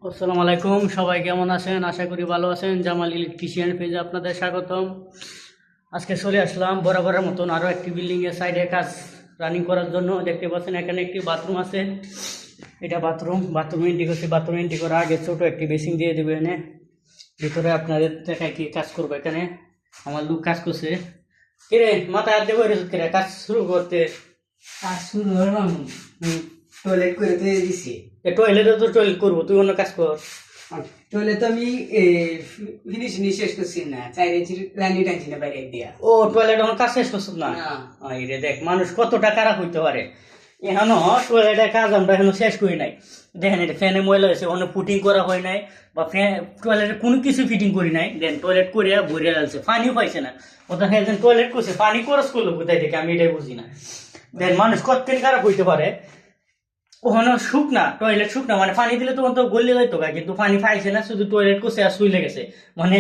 আসসালামু আলাইকুম, সবাই কেমন আছেন? আশা করি ভালো আছেন। জামাল ইলেকট্রিশিয়ান পেজে আপনাদের স্বাগতম। আজকে চলে আসলাম বরাবরের মতন আরও একটি বিল্ডিংয়ের সাইডে কাজ রানিং করার জন্য। দেখতে পাচ্ছেন এখানে একটি বাথরুম আছে। এটা বাথরুম এন্ট্রি করছি। বাথরুম এন্ট্রি করার আগে ছোটো একটি বেসিং দিয়ে দেবে এনে। ভিতরে আপনাদের দেখায় কি কাজ করবো। এখানে আমার লোক কাজ করছে। কিরে মাথায় হাত দেবো কিরে কাজ শুরু করতে? কাজ শুরু হলাম, টয়লেট করে তো দিছি। টয়লেটে তো টয়লেট করবো, তুই অন্য কাজ কর। টয়লেট তো আমি ফিনিশিং শেষ করছি না, 4 ইঞ্চির লাইনই টানছি না বাইরে দিয়া। ও টয়লেট আমার কাজ শেষ করছো না? না। এই রে দেখ মানুষ কতটা খারাপ হইতে পারে। এখনো টয়লেটের কাজ আমরা এখনো শেষ করি নাই। দেখেন এটা ফ্যানে ময়লা হয়েছে, অন্য পুটিং করা হয় নাই বা টয়লেটে কোনো কিছু ফিটিং করি নাই। দেন টয়লেট করিয়া ভরিয়া যাচ্ছে, পানিও পাইছে না। ওটা একজন টয়লেট করছে, পানি খরচ করলো কোথায় থেকে আমি এটাই বুঝি না। দেন মানুষ কতদিন খারাপ হইতে পারে। ওখানে শুকনা টয়লেট শুকনা, মানে পানি দিলে তখন তো গলে যাইতো গা, কিন্তু পানি পাইছে না, শুধু টয়লেট করছে আর শুই লেগেছে। মানে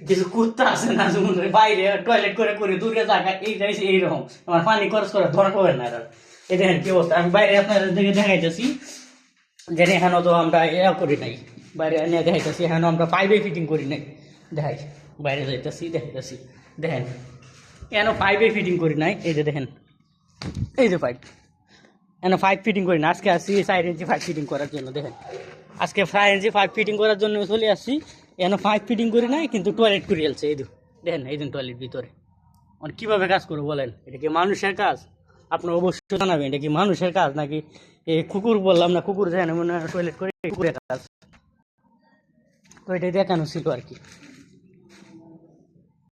কিছু কুত্তা আছে না যেমন বাইরে টয়লেট করে করে দূরে জায়গা এইটা এইরকম আমার পানি খরচ করার দরকার হবে না। এই দেখেন কি অবস্থা। আমি বাইরে আপনাদের দিকে দেখাইতেছি যে এখানেও তো আমরা এরা করি নাই, বাইরে এনে দেখাইতেছি এখানেও আমরা পাইপে ফিটিং করি নাই। দেখাই বাইরে যাইতেছি দেখাইতেছি, দেখেন এখানেও পাইপে ফিটিং করি নাই। এই যে দেখেন, এই যে পাইপ এনে পাইপ ফিটিং করি না। আজকে আসছি 4 ইঞ্চি পাইপ ফিটিং করার জন্য। দেখেন আজকে 4 ইঞ্চি পাইপ ফিটিং করার জন্য চলে আসছি। এনে পাইপ ফিটিং করি নাই, কিন্তু টয়লেট করে এলছে। এই দেখেন এই দিন টয়লেট ভিতরে মানে কীভাবে কাজ করবো বলেন? এটা কি মানুষের কাজ? আপনার অবশ্যই জানাবেন এটা কি মানুষের কাজ নাকি এই কুকুর বললাম না, কুকুর যায় না মনে হয় টয়লেট করে কুকুরের কাজ। তো এটাই দেখানো ছিল আর কি।